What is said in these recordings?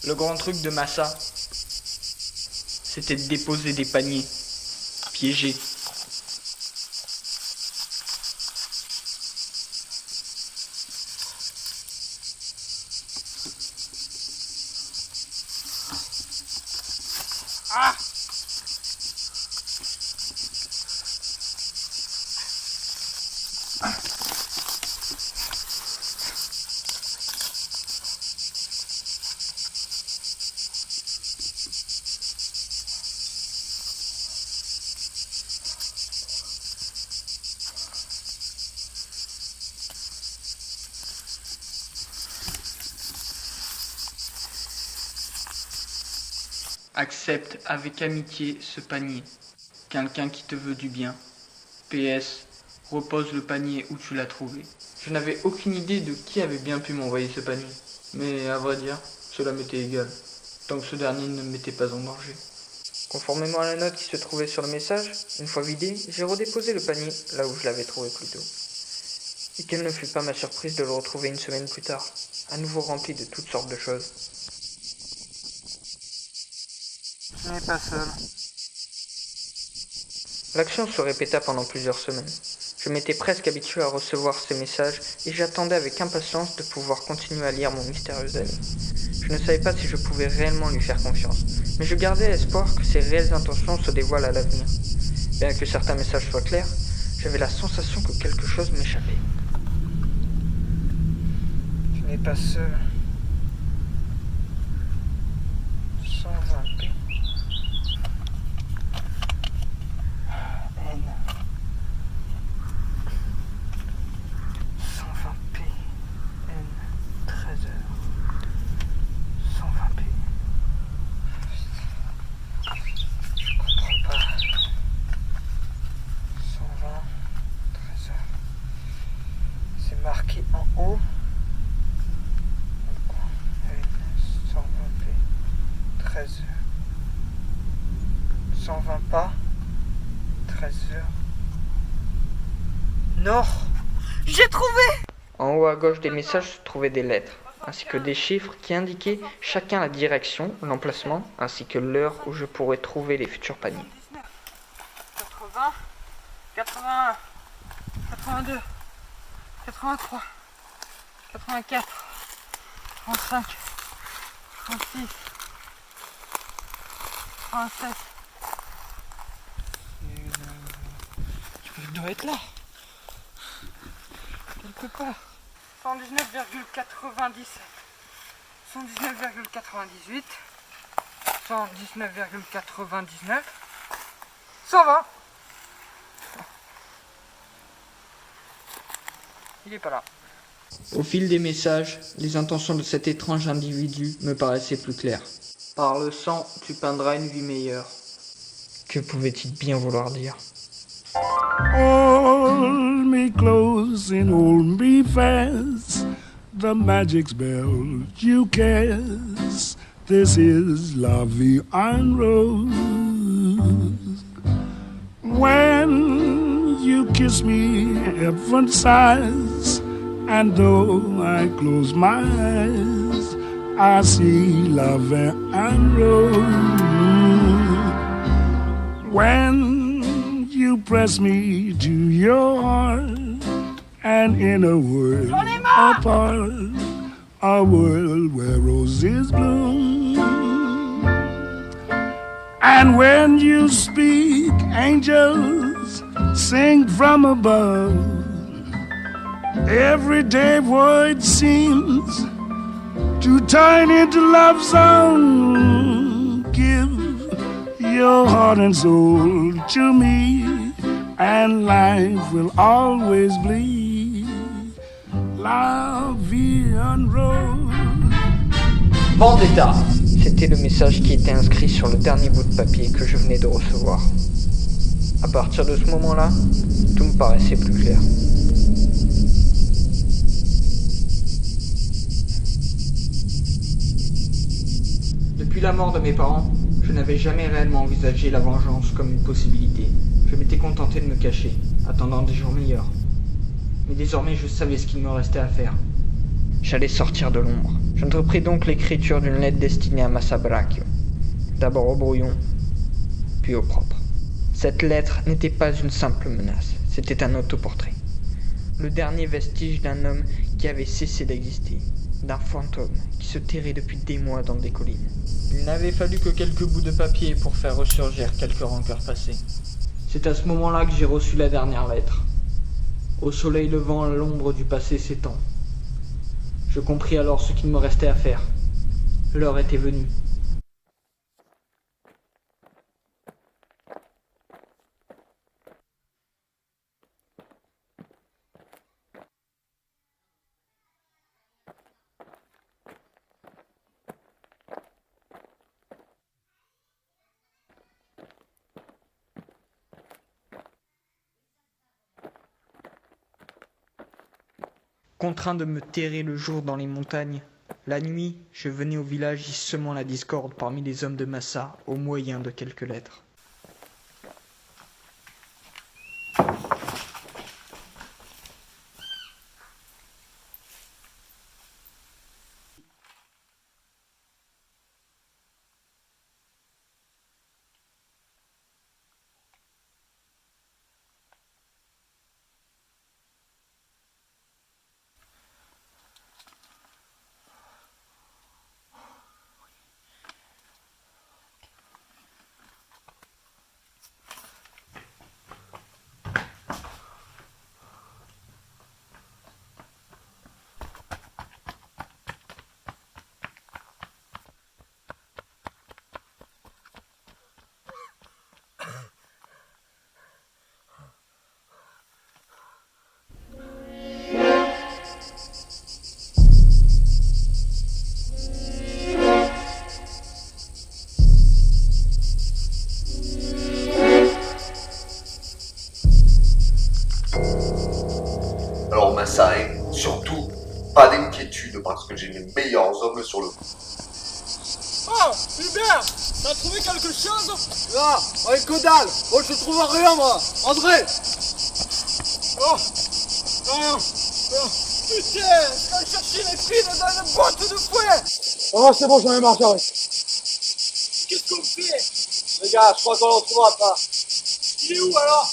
Le grand truc de Massa, c'était de déposer des paniers piégés. Ah! Accepte avec amitié ce panier. Quelqu'un qui te veut du bien. PS. Repose le panier où tu l'as trouvé. Je n'avais aucune idée de qui avait bien pu m'envoyer ce panier. Mais à vrai dire, cela m'était égal, tant que ce dernier ne me mettait pas en danger. Conformément à la note qui se trouvait sur le message, une fois vidé, j'ai redéposé le panier là où je l'avais trouvé plus tôt. Et quelle ne fut pas ma surprise de le retrouver une semaine plus tard, à nouveau rempli de toutes sortes de choses. Je n'ai pas seul. L'action se répéta pendant plusieurs semaines. Je m'étais presque habitué à recevoir ces messages et j'attendais avec impatience de pouvoir continuer à lire mon mystérieux ami. Je ne savais pas si je pouvais réellement lui faire confiance, mais je gardais l'espoir que ses réelles intentions se dévoilent à l'avenir. Bien que certains messages soient clairs, j'avais la sensation que quelque chose m'échappait. Je n'ai pas seul. 120p. N. 120p. N. 13h. 120p. Je comprends pas. 120. 13h. C'est marqué en haut. 120p, 13h. 120 pas, 13h. Nord. J'ai trouvé! En haut à gauche des messages se trouvaient des lettres, ainsi que des chiffres qui indiquaient chacun la direction, l'emplacement, ainsi que l'heure où je pourrais trouver les futurs paniers. 80, 81, 82, 83, 84, 35, 36, 37. Il doit être là. Quelque part. 119,97. 119,98, 119,99, 120. Il est pas là. Au fil des messages, les intentions de cet étrange individu me paraissaient plus claires. Par le sang, tu peindras une vie meilleure. Que pouvait-il bien vouloir dire? Hold me close and hold me fast. The magic spell you cast. This is la vie en rose. When you kiss me, heaven sighs. And though I close my eyes, I see la vie en rose. When you press me to your heart, and in a world apart, a world where roses bloom. And when you speak, angels sing from above. Everyday void seems to turn into love song. Give your heart and soul to me, and life will always be la vie en rose. Vendetta! C'était le message qui était inscrit sur le dernier bout de papier que je venais de recevoir. À partir de ce moment-là, tout me paraissait plus clair. Depuis la mort de mes parents, je n'avais jamais réellement envisagé la vengeance comme une possibilité. Je m'étais contenté de me cacher, attendant des jours meilleurs. Mais désormais, je savais ce qu'il me restait à faire. J'allais sortir de l'ombre. J'entrepris donc l'écriture d'une lettre destinée à Massa Bracchio. D'abord au brouillon, puis au propre. Cette lettre n'était pas une simple menace, c'était un autoportrait. Le dernier vestige d'un homme qui avait cessé d'exister, d'un fantôme qui se terrait depuis des mois dans des collines. Il n'avait fallu que quelques bouts de papier pour faire ressurgir quelques rancœurs passées. C'est à ce moment-là que j'ai reçu la dernière lettre. Au soleil levant, l'ombre du passé s'étend. Je compris alors ce qu'il me restait à faire. L'heure était venue. Contraint de me terrer le jour dans les montagnes, la nuit, je venais au village y semant la discorde parmi les hommes de Massa au moyen de quelques lettres. Alors Massae, surtout, pas d'inquiétude parce que j'ai les meilleurs hommes sur le coup. Oh, Hubert, t'as trouvé quelque chose? Là, avec que dalle. Oh, je trouve rien, moi. André. Oh, oh, oh. Putain, je vais chercher les fils dans une boîte de fouet. Oh, c'est bon, j'en ai marre, j'arrête. Qu'est-ce qu'on fait? Les gars, je crois qu'on le retrouvera pas. Il est où, alors?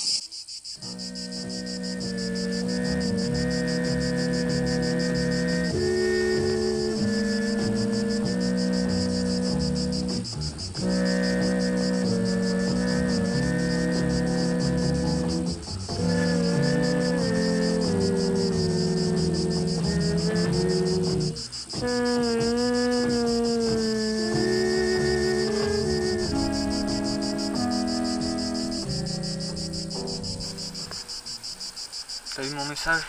message.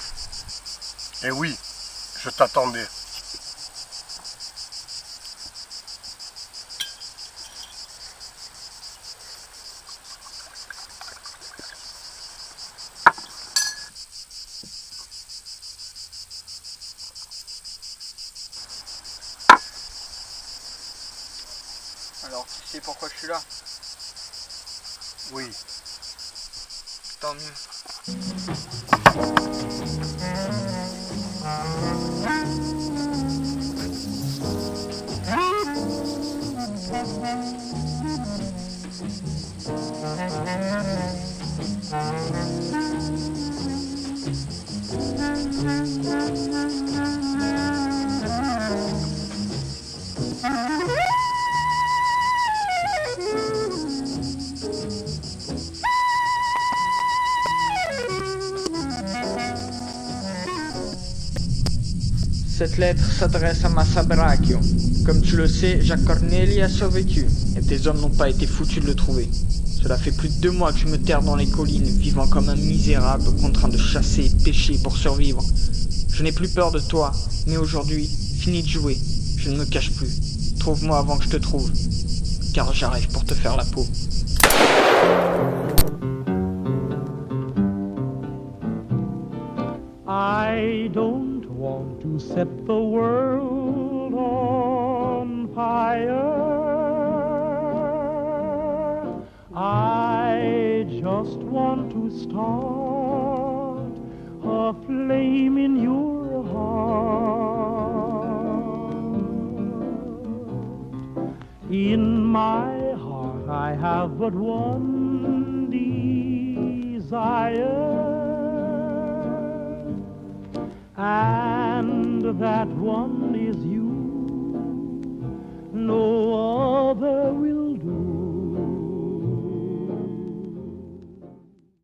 Eh oui, je t'attendais. Alors, tu sais pourquoi je suis là? Oui. Tant mieux. Cette lettre s'adresse à Massa Brachio. Comme tu le sais, Jacques Corneli a survécu, et tes hommes n'ont pas été foutus de le trouver. Cela fait plus de 2 mois que je me terre dans les collines, vivant comme un misérable, contraint de chasser et pêcher pour survivre. Je n'ai plus peur de toi, mais aujourd'hui, fini de jouer. Je ne me cache plus. Trouve-moi avant que je te trouve, car j'arrive pour te faire la peau. I don't want to set the world on fire. I just want to start a flame in your heart. In my heart I have but one desire, and that one is you.